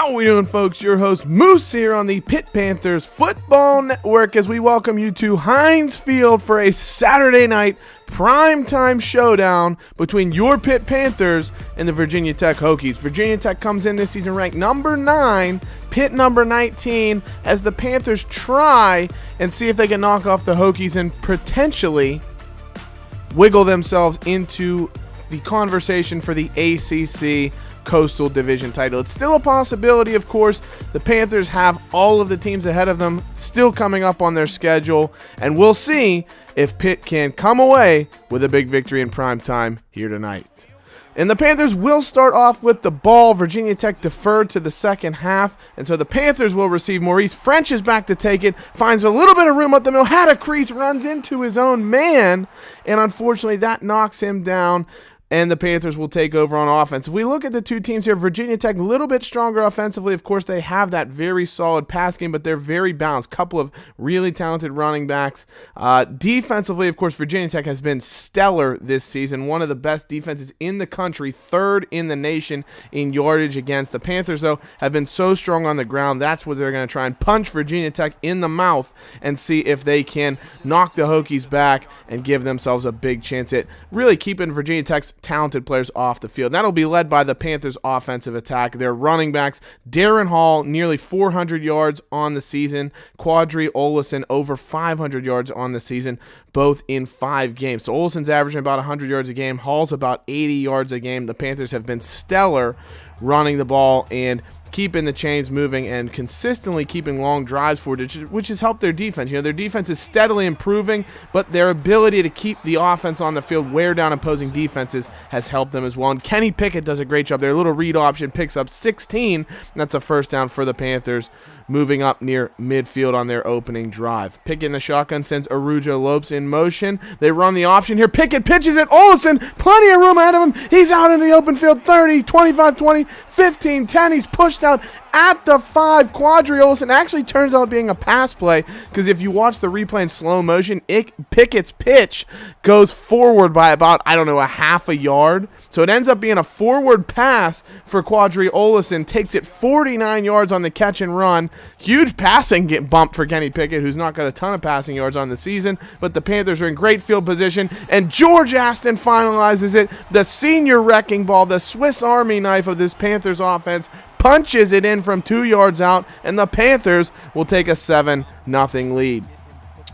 How we doing, folks? Your host Moose here on the Pitt Panthers Football Network as we welcome you to Heinz Field for a Saturday night primetime showdown between your Pitt Panthers and the Virginia Tech Hokies. Virginia Tech comes in this season ranked number 9, Pitt number 19, as the Panthers try and see if they can knock off the Hokies and potentially wiggle themselves into the conversation for the ACC Coastal Division title. It's still a possibility, of course. The Panthers have all of the teams ahead of them still coming up on their schedule, and we'll see if Pitt can come away with a big victory in prime time here tonight. And the Panthers will start off with the ball. Virginia Tech deferred to the second half, and so the Panthers will receive. Maurice French is back to take it, finds a little bit of room up the middle, had a crease, runs into his own man, and unfortunately that knocks him down, and the Panthers will take over on offense. If we look at the two teams here, Virginia Tech a little bit stronger offensively. Of course, they have that very solid pass game, but they're very balanced. Couple of really talented running backs. Defensively, of course, Virginia Tech has been stellar this season. One of the best defenses in the country, third in the nation in yardage against. The Panthers, though, have been so strong on the ground. That's what they're going to try and punch Virginia Tech in the mouth and see if they can knock the Hokies back and give themselves a big chance at really keeping Virginia Tech's talented players off the field. That'll be led by the Panthers' offensive attack. Their running backs, Darren Hall, nearly 400 yards on the season. Quadri Olison, over 500 yards on the season, both in 5 games. So Olison's averaging about 100 yards a game. Hall's about 80 yards a game. The Panthers have been stellar running the ball and keeping the chains moving and consistently keeping long drives forward, which has helped their defense. You know, their defense is steadily improving, but their ability to keep the offense on the field, wear down opposing defenses, has helped them as well. And Kenny Pickett does a great job. Their little read option picks up 16, and that's a first down for the Panthers, moving up near midfield on their opening drive. Pickett in the shotgun sends Arujo Lopes in motion. They run the option here. Pickett pitches it. Olison, plenty of room ahead of him. He's out into the open field. 30, 25, 20, 15, 10. He's pushed out at the 5. Quadri Olison actually turns out being a pass play, because if you watch the replay in slow motion, Pickett's pitch goes forward by about, a half a yard. So it ends up being a forward pass for Quadri Olison. Takes it 49 yards on the catch and run. Huge passing bump for Kenny Pickett, who's not got a ton of passing yards on the season, but the Panthers are in great field position, and George Aston finalizes it. The senior wrecking ball, the Swiss Army knife of this Panthers offense, punches it in from 2 yards out, and the Panthers will take a 7-0 lead.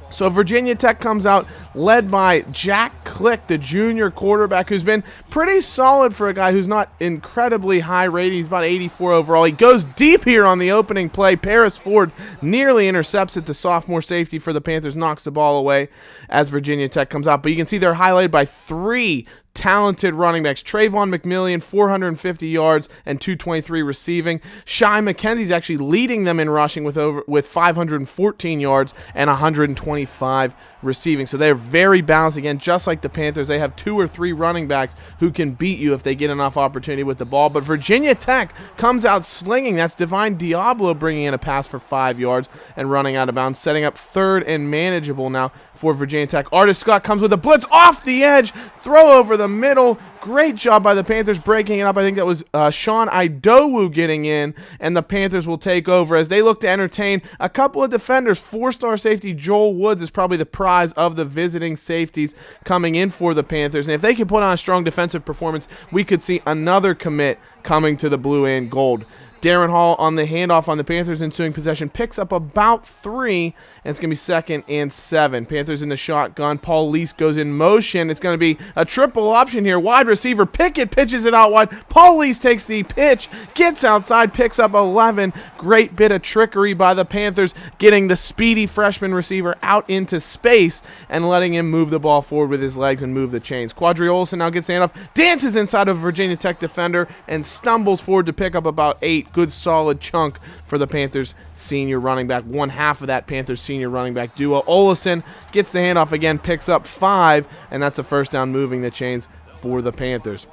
So Virginia Tech comes out led by Jack Click, the junior quarterback, who's been pretty solid for a guy who's not incredibly high rated. He's about 84 overall. He goes deep here on the opening play. Paris Ford nearly intercepts it. The sophomore safety for the Panthers knocks the ball away as Virginia Tech comes out. But you can see they're highlighted by 3 talented running backs. Trayvon McMillian, 450 yards and 223 receiving. Shy McKenzie's actually leading them in rushing with 514 yards and 125 receiving. So they're very balanced again, just like the Panthers. They have 2 or 3 running backs who can beat you if they get enough opportunity with the ball. But Virginia Tech comes out slinging. That's Divine Diablo bringing in a pass for 5 yards and running out of bounds, setting up third and manageable now for Virginia Tech. Artis Scott comes with a blitz off the edge, throw over the middle. Great job by the Panthers breaking it up. I think that was Sean Idowu getting in, and the Panthers will take over as they look to entertain a couple of defenders. 4-star safety Joel Woods is probably the prize of the visiting safeties coming in for the Panthers, and if they can put on a strong defensive performance, we could see another commit coming to the blue and gold. Darren Hall on the handoff on the Panthers' ensuing possession picks up about 3, and it's going to be 2nd and 7. Panthers in the shotgun. Paul Lease goes in motion. It's going to be a triple option here. Wide receiver Pickett pitches it out wide. Paul Lease takes the pitch, gets outside, picks up 11. Great bit of trickery by the Panthers, getting the speedy freshman receiver out into space and letting him move the ball forward with his legs and move the chains. Quadri Olison now gets the handoff, dances inside of a Virginia Tech defender, and stumbles forward to pick up about 8. Good solid chunk for the Panthers senior running back. One half of that Panthers senior running back duo. Olison gets the handoff again, picks up 5, and that's a first down, moving the chains for the Panthers.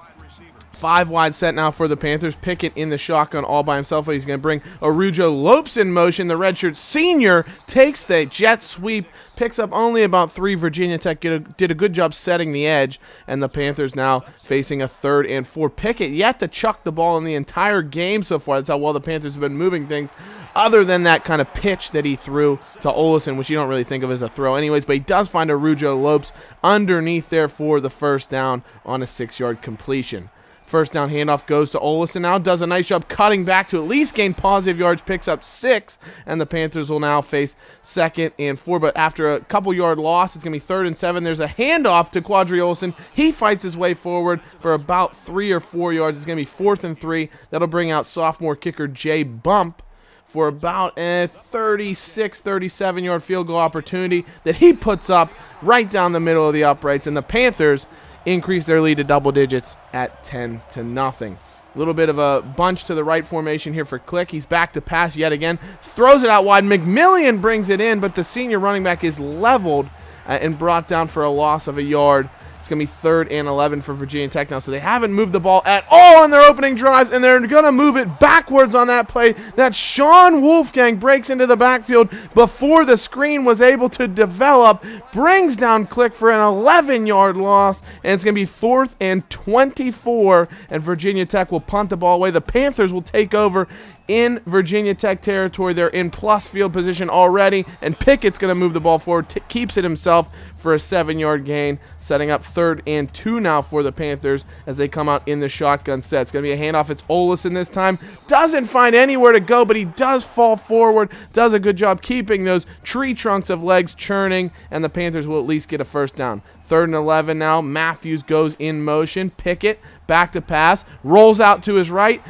5 wide set now for the Panthers. Pickett in the shotgun all by himself. He's going to bring Araujo Lopes in motion. The redshirt senior takes the jet sweep, picks up only about 3. Virginia Tech did a good job setting the edge, and the Panthers now facing a 3rd and 4. Pickett yet to chuck the ball in the entire game so far. That's how well the Panthers have been moving things, other than that kind of pitch that he threw to Olesen, which you don't really think of as a throw anyways, but he does find Araujo Lopes underneath there for the first down on a 6-yard completion. First down handoff goes to Olesen now, does a nice job cutting back to at least gain positive yards, picks up 6, and the Panthers will now face 2nd and 4. But after a couple yard loss, it's going to be 3rd and 7. There's a handoff to Quadri Olesen. He fights his way forward for about 3 or 4 yards. It's going to be 4th and 3. That'll bring out sophomore kicker Jay Bump for about a 36, 37-yard field goal opportunity that he puts up right down the middle of the uprights, and the Panthers increase their lead to double digits at 10-0. A little bit of a bunch to the right formation here for Click. He's back to pass yet again. Throws it out wide. McMillian brings it in, but the senior running back is leveled and brought down for a loss of a yard. It's going to be 3rd and 11 for Virginia Tech now, so they haven't moved the ball at all on their opening drives, and they're going to move it backwards on that play. That Sean Wolfgang breaks into the backfield before the screen was able to develop, brings down Click for an 11-yard loss, and it's going to be 4th and 24, and Virginia Tech will punt the ball away. The Panthers will take over in Virginia Tech territory. They're in plus field position already, and Pickett's going to move the ball forward, keeps it himself for a 7-yard gain, setting up 3rd and 2 now for the Panthers as they come out in the shotgun set. It's going to be a handoff. It's Olesen this time. Doesn't find anywhere to go, but he does fall forward, does a good job keeping those tree trunks of legs churning, and the Panthers will at least get a first down. 3rd and 11 now. Matthews goes in motion. Pickett back to pass, rolls out to his right,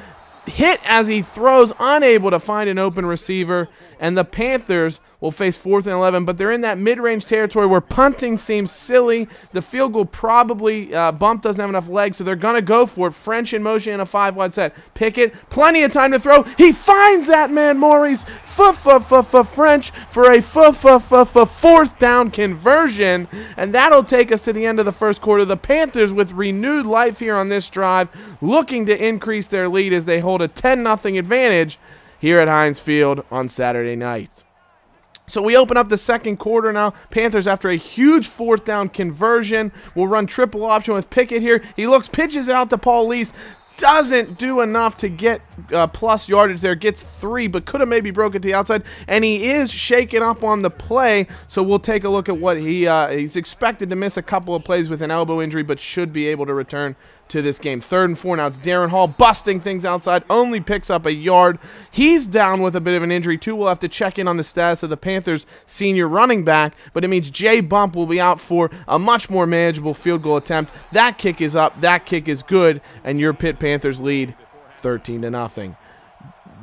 hit as he throws, unable to find an open receiver, and the Panthers will face 4th and 11, but they're in that mid-range territory where punting seems silly. The field goal probably, Bump doesn't have enough legs, so they're going to go for it. French in motion in a 5-wide set. Pickett, plenty of time to throw. He finds that man, Maurice French for a 4th down conversion, and that'll take us to the end of the first quarter. The Panthers with renewed life here on this drive, looking to increase their lead as they hold a 10-0 advantage here at Heinz Field on Saturday night. So we open up the second quarter now. Panthers, after a huge 4th down conversion, will run triple option with Pickett here. He looks, pitches it out to Paul Lease. Doesn't do enough to get plus yardage there. Gets 3, but could have maybe broke it to the outside. And he is shaken up on the play, so we'll take a look at what he's expected to miss a couple of plays with an elbow injury, but should be able to return to this game. 3rd and 4 now. It's Darren Hall busting things outside. Only picks up a yard. He's down with a bit of an injury, too. We'll have to check in on the status of the Panthers' senior running back, but it means Jay Bump will be out for a much more manageable field goal attempt. That kick is up. That kick is good, and your Pitt Panthers lead 13-0.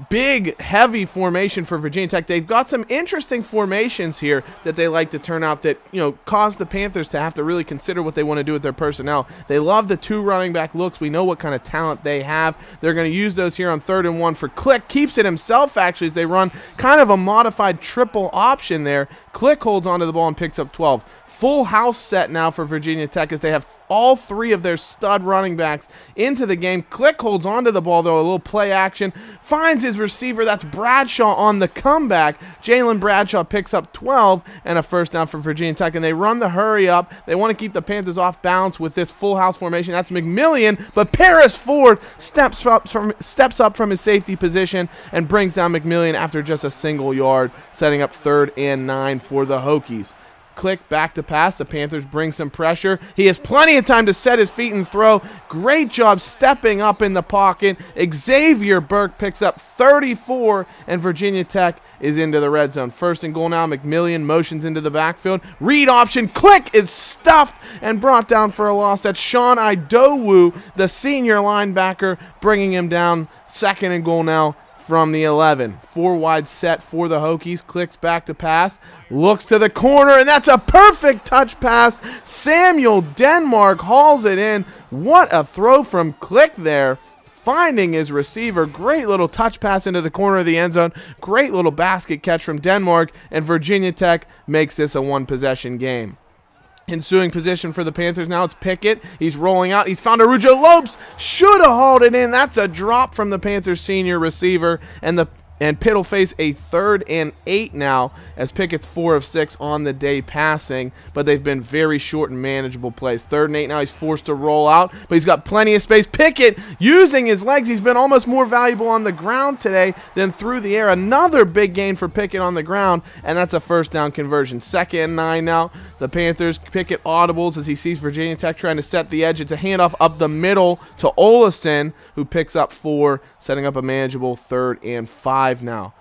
Big, heavy formation for Virginia Tech. They've got some interesting formations here that they like to turn out that, cause the Panthers to have to really consider what they want to do with their personnel. They love the 2 running back looks. We know what kind of talent they have. They're going to use those here on 3rd and 1 for Click. Keeps it himself, actually, as they run kind of a modified triple option there. Click holds onto the ball and picks up 12. Full house set now for Virginia Tech as they have all 3 of their stud running backs into the game. Click holds onto the ball, though, a little play action. Finds his receiver. That's Bradshaw on the comeback. Jalen Bradshaw picks up 12 and a first down for Virginia Tech, and they run the hurry up. They want to keep the Panthers off balance with this full house formation. That's McMillian, but Paris Ford steps up from his safety position and brings down McMillian after just a single yard, setting up 3rd and 9 for the Hokies. Click back to pass. The Panthers bring some pressure. He has plenty of time to set his feet and throw. Great job stepping up in the pocket. Xavier Burke picks up 34, and Virginia Tech is into the red zone. 1st and goal now. McMillian motions into the backfield. Read option. Click is stuffed and brought down for a loss. That's Sean Idowu, the senior linebacker, bringing him down. 2nd and goal now from the 11. 4-wide set for the Hokies. Clicks back to pass. Looks to the corner, and that's a perfect touch pass. Samuel Denmark hauls it in. What a throw from Click there. Finding his receiver. Great little touch pass into the corner of the end zone. Great little basket catch from Denmark, and Virginia Tech makes this a 1-possession game. Ensuing position for the Panthers now, it's Pickett. He's rolling out. He's found Arujo Lopes. Should have hauled it in. That's a drop from the Panthers senior receiver. And Pitt will face a 3rd and 8 now, as Pickett's 4 of 6 on the day passing, but they've been very short and manageable plays. 3rd and 8 now, he's forced to roll out, but he's got plenty of space. Pickett using his legs. He's been almost more valuable on the ground today than through the air. Another big gain for Pickett on the ground, and that's a first down conversion. 2nd and 9 now. The Panthers, Pickett audibles as he sees Virginia Tech trying to set the edge. It's a handoff up the middle to Olesen, who picks up 4, setting up a manageable 3rd and 5 now.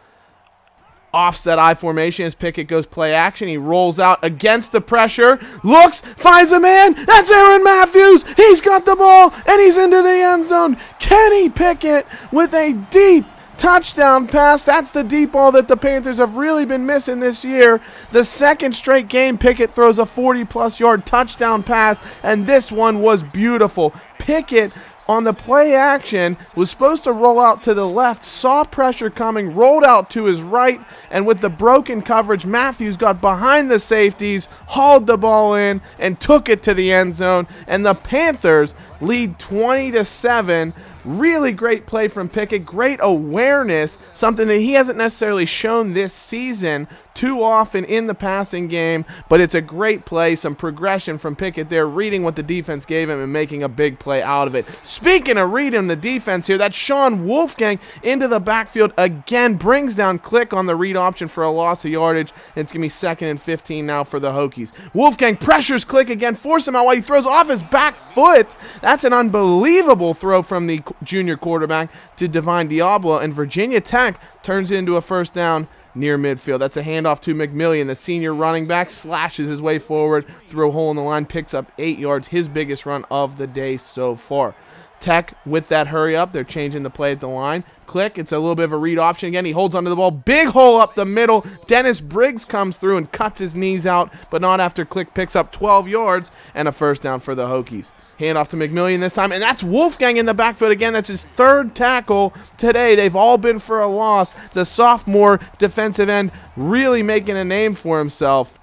Offset I formation as Pickett goes play action. He rolls out against the pressure, looks, finds a man. That's Aaron Matthews. He's got the ball, and he's into the end zone. Kenny Pickett with a deep touchdown pass. That's the deep ball that the Panthers have really been missing this year. The 2nd straight game, Pickett throws a 40-plus yard touchdown pass, and this one was beautiful. Pickett, on the play action, was supposed to roll out to the left, saw pressure coming, rolled out to his right, and with the broken coverage, Matthews got behind the safeties, hauled the ball in, and took it to the end zone, and the Panthers lead 20-7. Really great play from Pickett, great awareness, something that he hasn't necessarily shown this season too often in the passing game, but it's a great play, some progression from Pickett there, reading what the defense gave him and making a big play out of it. Speaking of reading the defense here, that's Sean Wolfgang into the backfield again, brings down Click on the read option for a loss of yardage, and it's going to be 2nd and 15 now for the Hokies. Wolfgang pressures Click again, forces him out while he throws off his back foot. That's an unbelievable throw from the junior quarterback to Divine Diablo, and Virginia Tech turns it into a first down near midfield. That's a handoff to McMillian. The senior running back slashes his way forward through a hole in the line, picks up 8 yards, his biggest run of the day so far. Tech, with that hurry up, they're changing the play at the line. Click, it's a little bit of a read option again. He holds onto the ball. Big hole up the middle. Dennis Briggs comes through and cuts his knees out, but not after Click picks up 12 yards and a first down for the Hokies. Handoff to McMillian this time, and that's Wolfgang in the backfield again. That's his 3rd tackle today. They've all been for a loss. The sophomore defensive end really making a name for himself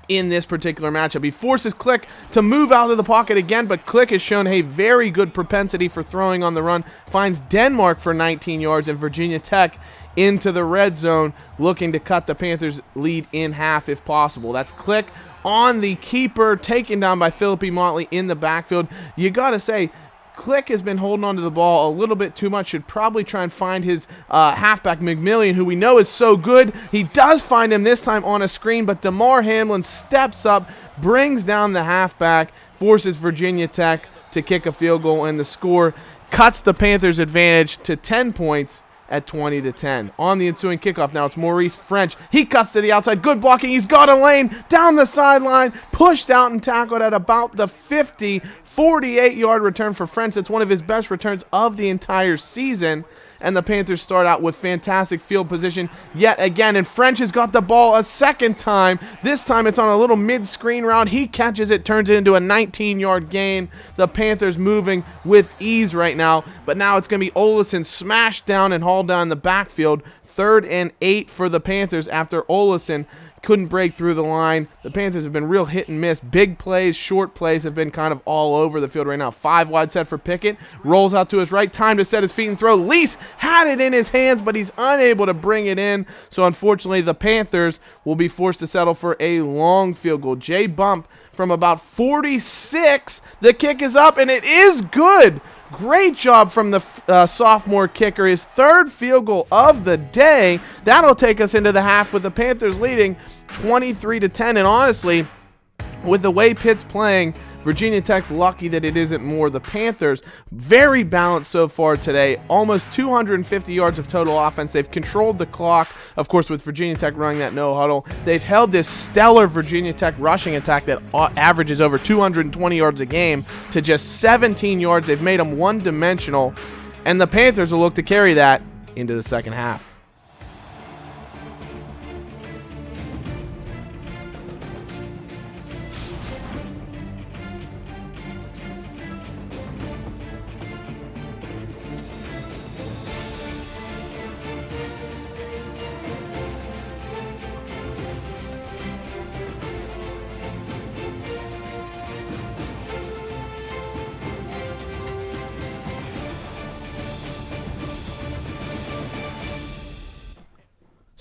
in this particular matchup. He forces Click to move out of the pocket again, but Click has shown a very good propensity for throwing on the run, finds Denmark for 19 yards, and Virginia Tech into the red zone, looking to cut the Panthers' lead in half if possible. That's Click on the keeper, taken down by Philippi Motley in the backfield. You got to say, Click has been holding onto the ball a little bit too much. Should probably try and find his halfback, McMillian, who we know is so good. He does find him this time on a screen, but DeMar Hamlin steps up, brings down the halfback, forces Virginia Tech to kick a field goal, and the score cuts the Panthers' advantage to 10 points at 20-10. On the ensuing kickoff now, it's Maurice French. He cuts to the outside. Good blocking. He's got a lane down the sideline, pushed out and tackled at about the 50. 48-yard return for French. It's one of his best returns of the entire season. And the Panthers start out with fantastic field position yet again. And French has got the ball a second time. This time it's on a little mid-screen route. He catches it, turns it into a 19-yard gain. The Panthers moving with ease right now. But now it's going to be Olesen smashed down and hauled down the backfield. 3rd and 8 for the Panthers after Olesen couldn't break through the line. The Panthers have been real hit and miss. Big plays, short plays have been kind of all over the field right now. 5 wide set for Pickett. Rolls out to his right. Time to set his feet and throw. Lease had it in his hands, but he's unable to bring it in. So unfortunately, the Panthers will be forced to settle for a long field goal. Jay Bump from about 46. The kick is up, and it is good. Great job from the sophomore kicker. His 3rd field goal of the day. That'll take us into the half with the Panthers leading 23-10. And honestly, with the way Pitt's playing, Virginia Tech's lucky that it isn't more. The Panthers, very balanced so far today. Almost 250 yards of total offense. They've controlled the clock, of course, with Virginia Tech running that no huddle. They've held this stellar Virginia Tech rushing attack that averages over 220 yards a game to just 17 yards. They've made them one-dimensional, and the Panthers will look to carry that into the second half.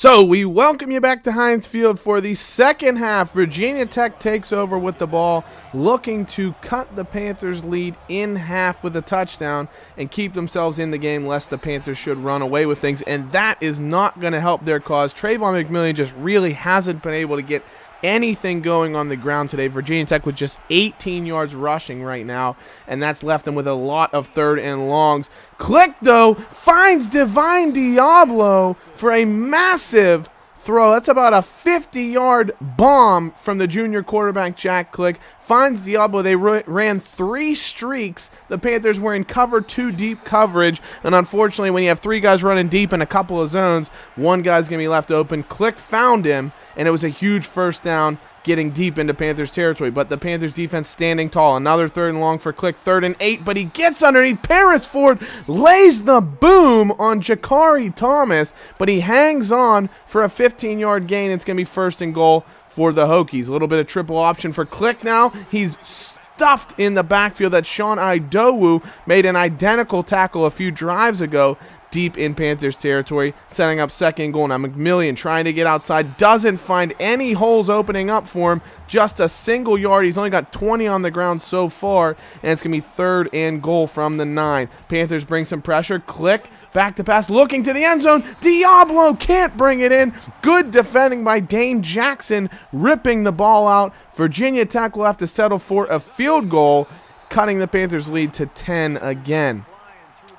So we welcome you back to Heinz Field for the second half. Virginia Tech takes over with the ball, looking to cut the Panthers' lead in half with a touchdown and keep themselves in the game lest the Panthers should run away with things, and that is not going to help their cause. Trayvon McMillian just really hasn't been able to get anything going on the ground today. Virginia Tech with just 18 yards rushing right now, and that's left them with a lot of third and longs. Click, though, finds Divine Diablo for a massive throw. That's about a 50-yard bomb from the junior quarterback, Jack Click. Finds Diablo. They ran 3 streaks. The Panthers were in cover 2 deep coverage, and unfortunately, when you have 3 guys running deep in a couple of zones, one guy's going to be left open. Click found him, and it was a huge first down getting deep into Panthers territory, but the Panthers defense standing tall. Another third and long for Click, 3rd and 8, but he gets underneath. Paris Ford lays the boom on Jakari Thomas, but he hangs on for a 15-yard gain. It's going to be 1st and goal for the Hokies. A little bit of triple option for Click now. He's stuffed in the backfield. That Sean Idowu made an identical tackle a few drives ago deep in Panthers territory, setting up 2nd goal. Now McMillian trying to get outside, doesn't find any holes opening up for him, just a single yard. He's only got 20 on the ground so far, and it's going to be 3rd and goal from the 9. Panthers bring some pressure. Click, back to pass, looking to the end zone. Diablo can't bring it in. Good defending by Dane Jackson, ripping the ball out. Virginia Tech will have to settle for a field goal, cutting the Panthers' lead to 10 again.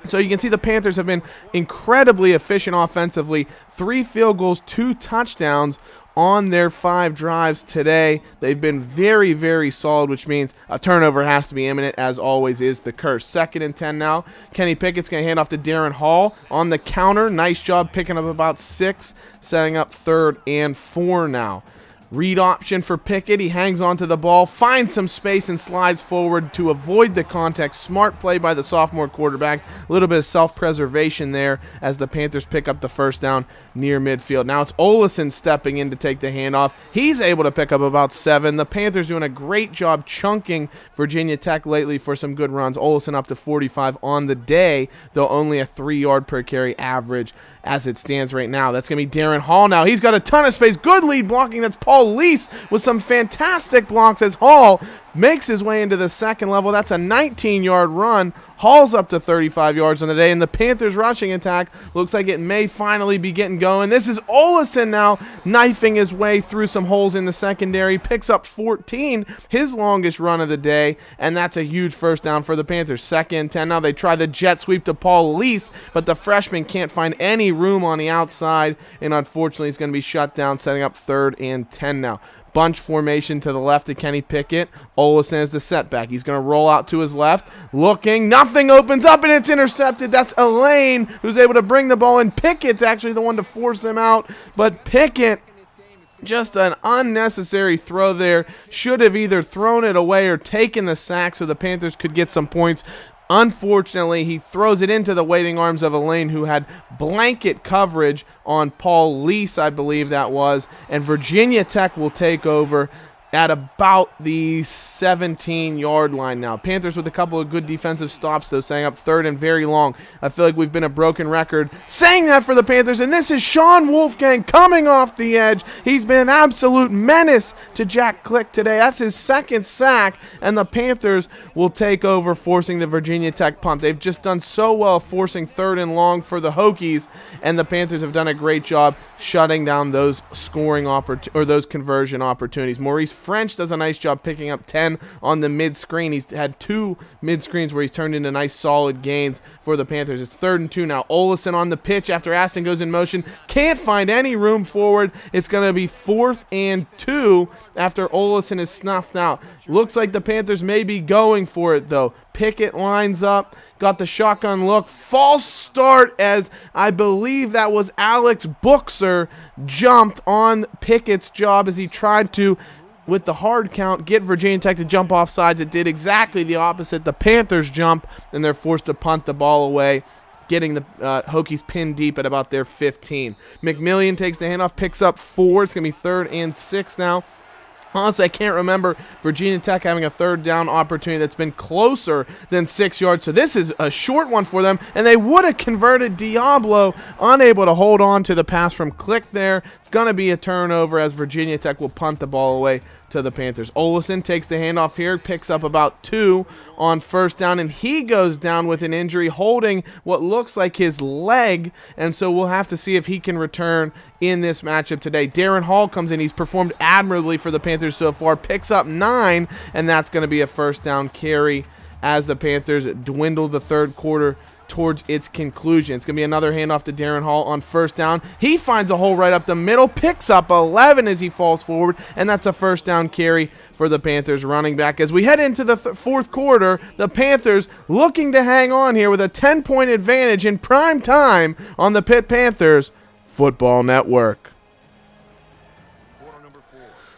So you can see the Panthers have been incredibly efficient offensively. 3 field goals, 2 touchdowns on their 5 drives today. They've been very, very solid, which means a turnover has to be imminent, as always is the curse. 2nd and 10 now. Kenny Pickett's going to hand off to Darren Hall on the counter. Nice job picking up about 6, setting up 3rd and 4 now. Read option for Pickett. He hangs onto the ball, finds some space, and slides forward to avoid the contact. Smart play by the sophomore quarterback. A little bit of self-preservation there as the Panthers pick up the first down near midfield. Now it's Olesen stepping in to take the handoff. He's able to pick up about 7. The Panthers doing a great job chunking Virginia Tech lately for some good runs. Olesen up to 45 on the day, though only a 3-yard per carry average as it stands right now. That's going to be Darren Hall now. He's got a ton of space. Good lead blocking. That's Paul Lease with some fantastic blocks as Hall makes his way into the 2nd level. That's a 19-yard run. Hall's up to 35 yards on the day, and the Panthers rushing attack looks like it may finally be getting going. This is Olesen now knifing his way through some holes in the secondary. Picks up 14, his longest run of the day, and that's a huge first down for the Panthers. 2nd and 10 now. They try the jet sweep to Paul Lease, but the freshman can't find any room on the outside, and unfortunately he's going to be shut down, setting up 3rd and 10 now. Bunch formation to the left of Kenny Pickett. Olesen is the setback. He's going to roll out to his left. Looking. Nothing opens up, and it's intercepted. That's Elaine who's able to bring the ball in. Pickett's actually the one to force him out, but Pickett, just an unnecessary throw there. Should have either thrown it away or taken the sack so the Panthers could get some points. Unfortunately, he throws it into the waiting arms of Elaine, who had blanket coverage on Paul Lease, I believe that was, and Virginia Tech will take over at about the 17-yard line now. Panthers with a couple of good defensive stops, though, setting up 3rd and very long. I feel like we've been a broken record saying that for the Panthers, and this is Sean Wolfgang coming off the edge. He's been an absolute menace to Jack Click today. That's his 2nd sack, and the Panthers will take over, forcing the Virginia Tech punt. They've just done so well forcing 3rd and long for the Hokies, and the Panthers have done a great job shutting down those scoring those conversion opportunities. Maurice French does a nice job picking up 10 on the mid-screen. He's had 2 mid-screens where he's turned into nice solid gains for the Panthers. It's 3rd and 2 now. Olesen on the pitch after Aston goes in motion. Can't find any room forward. It's going to be 4th and 2 after Olesen is snuffed out. Looks like the Panthers may be going for it, though. Pickett lines up, got the shotgun look. False start, as I believe that was Alex Buxer jumped on Pickett's job as he tried to, with the hard count, get Virginia Tech to jump off sides. It did exactly the opposite. The Panthers jump, and they're forced to punt the ball away, getting the Hokies pinned deep at about their 15. McMillian takes the handoff, picks up 4. It's going to be 3rd and 6 now. Honestly, I can't remember Virginia Tech having a third down opportunity that's been closer than 6 yards. So this is a short one for them, and they would have converted. Diablo unable to hold on to the pass from Click there. It's going to be a turnover as Virginia Tech will punt the ball away to the Panthers. Olesen takes the handoff here, picks up about 2 on first down, and he goes down with an injury holding what looks like his leg, and so we'll have to see if he can return in this matchup today. Darren Hall comes in. He's performed admirably for the Panthers so far, picks up 9, and that's going to be a first down carry as the Panthers dwindle the third quarter towards its conclusion. It's going to be another handoff to Darren Hall on first down. He finds a hole right up the middle, picks up 11 as he falls forward, and that's a first down carry for the Panthers running back. As we head into the fourth quarter, the Panthers looking to hang on here with a 10-point advantage in prime time on the Pitt Panthers Football Network.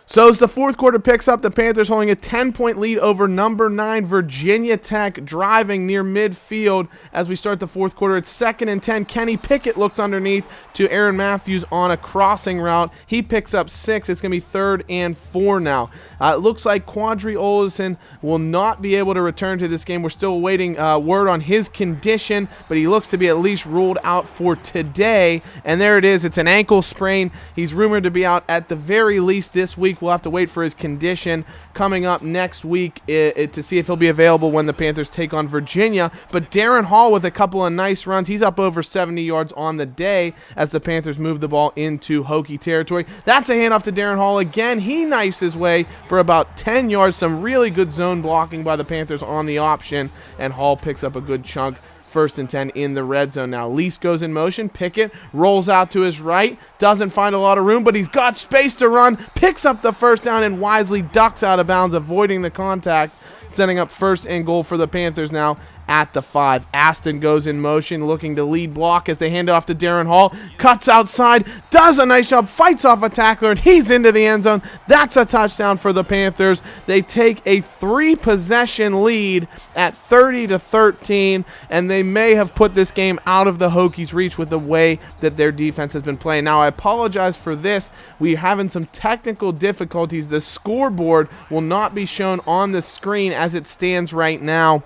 So as the fourth quarter picks up, the Panthers holding a 10-point lead over number 9 Virginia Tech, driving near midfield as we start the fourth quarter. It's 2nd and 10. Kenny Pickett looks underneath to Aaron Matthews on a crossing route. He picks up 6. It's going to be 3rd and 4 now. It looks like Quadri Olesen will not be able to return to this game. We're still awaiting word on his condition, but he looks to be at least ruled out for today. And there it is. It's an ankle sprain. He's rumored to be out at the very least this week. We'll have to wait for his condition coming up next week to see if he'll be available when the Panthers take on Virginia. But Darren Hall with a couple of nice runs. He's up over 70 yards on the day as the Panthers move the ball into Hokie territory. That's a handoff to Darren Hall again. He knifes his way for about 10 yards. Some really good zone blocking by the Panthers on the option, and Hall picks up a good chunk. 1st and 10 in the red zone now. Lease goes in motion. Pickett rolls out to his right. Doesn't find a lot of room, but he's got space to run. Picks up the first down and wisely ducks out of bounds, avoiding the contact, setting up 1st and goal for the Panthers now at the 5. Aston goes in motion, looking to lead block as they hand it off to Darren Hall. Cuts outside, does a nice job, fights off a tackler, and he's into the end zone. That's a touchdown for the Panthers. They take a 3-possession lead at 30-13, and they may have put this game out of the Hokies' reach with the way that their defense has been playing. Now, I apologize for this. We're having some technical difficulties. The scoreboard will not be shown on the screen as it stands right now,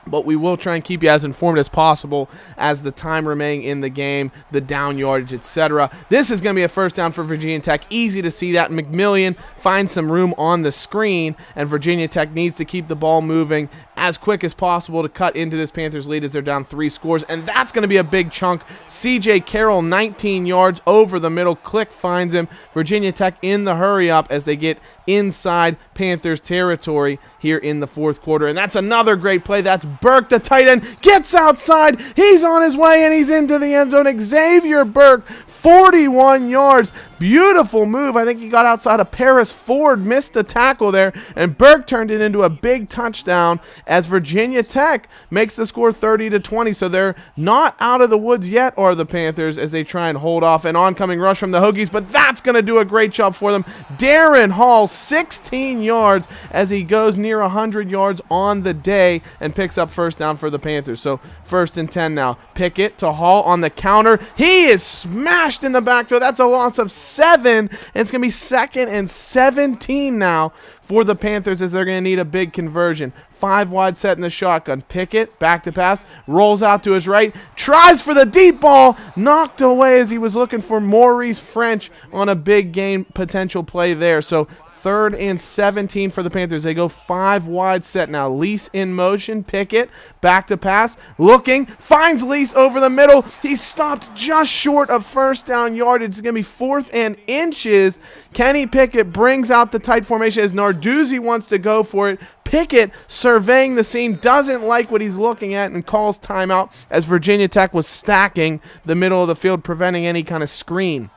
but we will try and keep you as informed as possible as the time remaining in the game, the down yardage, etc. This is going to be a first down for Virginia Tech. Easy to see that. McMillian finds some room on the screen, and Virginia Tech needs to keep the ball moving as quick as possible to cut into this Panthers lead as they're down 3 scores, and that's going to be a big chunk. CJ Carroll, 19 yards over the middle. Click finds him. Virginia Tech in the hurry up as they get inside Panthers territory here in the fourth quarter, and that's another great play. That's Burke, the tight end, gets outside. He's on his way, and he's into the end zone. Xavier Burke, 41 yards. Beautiful move. I think he got outside of Paris Ford, missed the tackle there, and Burke turned it into a big touchdown as Virginia Tech makes the score 30-20. So they're not out of the woods yet, are the Panthers, as they try and hold off an oncoming rush from the Hokies, but that's going to do a great job for them. Darren Hall, 16 yards as he goes near 100 yards on the day and picks up first down for the Panthers. So 1st and 10 now. Pickett to Hall on the counter. He is smashed in the backfield. That's a loss of 7, and it's going to be 2nd and 17 now for the Panthers as they're going to need a big conversion. 5 wide set in the shotgun. Pickett, back to pass, rolls out to his right, tries for the deep ball, knocked away as he was looking for Maurice French on a big game potential play there. So 3rd and 17 for the Panthers. They go 5 wide set now. Lease in motion. Pickett back to pass. Looking. Finds Lease over the middle. He's stopped just short of first down yardage. It's going to be 4th and inches. Kenny Pickett brings out the tight formation as Narduzzi wants to go for it. Pickett surveying the scene, doesn't like what he's looking at, and calls timeout as Virginia Tech was stacking the middle of the field, preventing any kind of screen.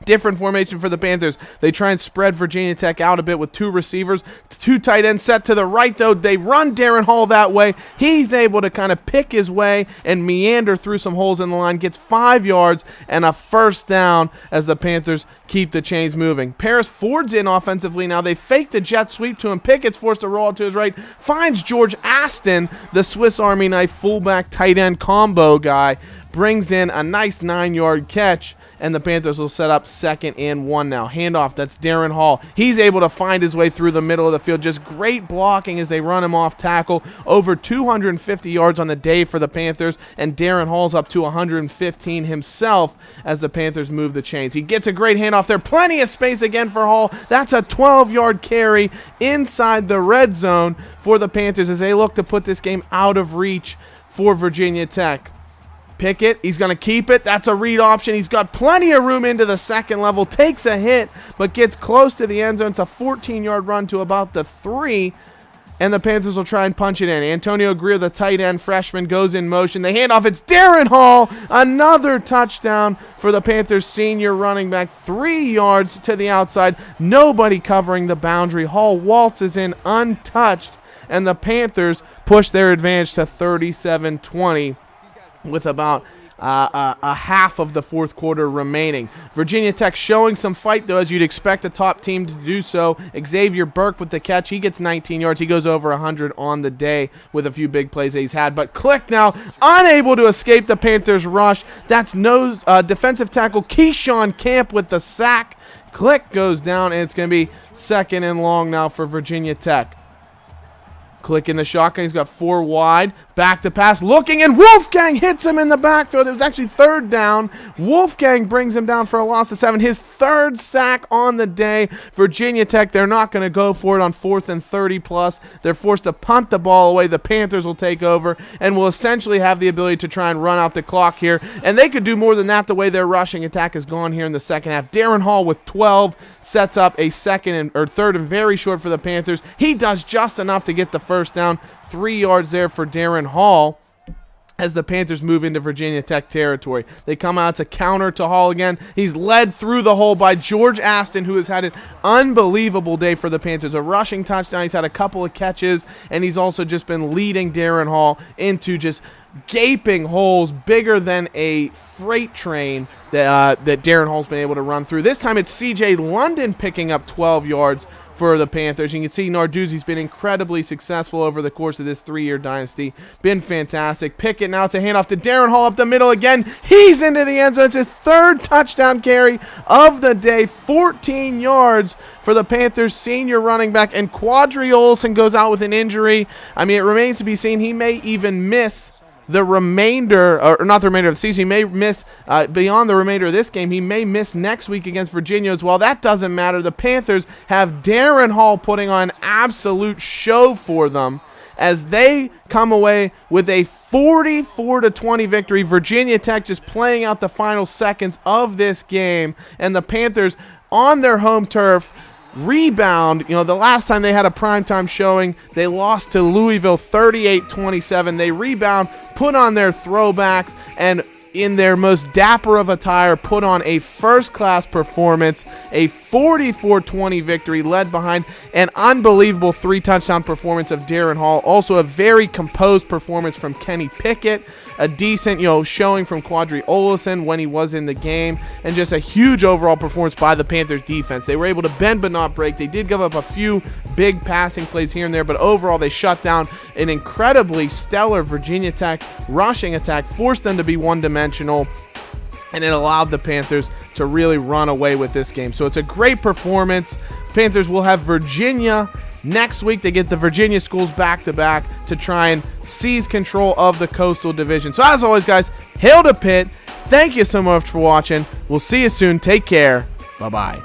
Different formation for the Panthers. They try and spread Virginia Tech out a bit with 2 receivers. 2 tight ends set to the right, though. They run Darren Hall that way. He's able to kind of pick his way and meander through some holes in the line. Gets 5 yards and a first down as the Panthers keep the chains moving. Paris Ford's in offensively now. They fake the jet sweep to him. Pickett's forced to roll to his right. Finds George Aston, the Swiss Army knife fullback tight end combo guy. Brings in a nice 9-yard catch, and the Panthers will set up up 2nd and 1 now. Handoff, that's Darren Hall. He's able to find his way through the middle of the field. Just great blocking as they run him off tackle. Over 250 yards on the day for the Panthers, and Darren Hall's up to 115 himself as the Panthers move the chains. He gets a great handoff there. Plenty of space again for Hall. That's a 12-yard carry inside the red zone for the Panthers as they look to put this game out of reach for Virginia Tech. Pickett, he's going to keep it. That's a read option. He's got plenty of room into the second level. Takes a hit, but gets close to the end zone. It's a 14-yard run to about the 3, and the Panthers will try and punch it in. Antonio Greer, the tight end freshman, goes in motion. They hand off. It's Darren Hall. Another touchdown for the Panthers senior running back. 3 yards to the outside. Nobody covering the boundary. Hall waltzes in untouched, and the Panthers push their advantage to 37-20. With about a half of the fourth quarter remaining. Virginia Tech showing some fight, though, as you'd expect a top team to do so. Xavier Burke with the catch. He gets 19 yards. He goes over 100 on the day with a few big plays that he's had. But Click now unable to escape the Panthers' rush. That's defensive tackle Keyshawn Camp with the sack. Click goes down, and it's going to be 2nd and long now for Virginia Tech. Click in the shotgun. He's got 4 wide. Back to pass. Looking, and Wolfgang hits him in the backfield. It was actually 3rd down. Wolfgang brings him down for a loss of 7. His 3rd sack on the day. Virginia Tech, they're not going to go for it on 4th and 30 plus. They're forced to punt the ball away. The Panthers will take over and will essentially have the ability to try and run out the clock here. And they could do more than that the way their rushing attack has gone here in the second half. Darren Hall with 12 sets up a 3rd and very short for the Panthers. He does just enough to get the first down. 3 yards there for Darren Hall as the Panthers move into Virginia Tech territory. They come out to counter to Hall again. He's led through the hole by George Aston, who has had an unbelievable day for the Panthers. A rushing touchdown. He's had a couple of catches, and he's also just been leading Darren Hall into just gaping holes bigger than a freight train that Darren Hall's been able to run through. This time it's C.J. London picking up 12 yards for the Panthers. You can see Narduzzi's been incredibly successful over the course of this 3-year dynasty. Been fantastic. Pickett now to hand off to Darren Hall up the middle again. He's into the end zone. It's his 3rd touchdown carry of the day. 14 yards for the Panthers senior running back. And Quadri Olson goes out with an injury. I mean, it remains to be seen. He may even miss the remainder, or not the remainder of the season. He may miss beyond the remainder of this game. He may miss next week against Virginia as well. That doesn't matter. The Panthers have Darren Hall putting on an absolute show for them as they come away with a 44-20 victory. Virginia Tech just playing out the final seconds of this game, and the Panthers on their home turf rebound. You know, the last time they had a primetime showing, they lost to Louisville 38-27. They rebound, put on their throwbacks, and in their most dapper of attire, put on a first-class performance, a 44-20 victory led behind an unbelievable 3-touchdown performance of Darren Hall. Also a very composed performance from Kenny Pickett, a decent, showing from Quadri Olson when he was in the game, and just a huge overall performance by the Panthers defense. They were able to bend but not break. They did give up a few big passing plays here and there, but overall they shut down an incredibly stellar Virginia Tech rushing attack, forced them to be one-dimensional, and it allowed the Panthers to really run away with this game. So it's a great performance. Panthers will have Virginia next week. They get the Virginia schools back-to-back to try and seize control of the Coastal Division. So as always, guys, hail to Pitt. Thank you so much for watching. We'll see you soon. Take care. Bye-bye.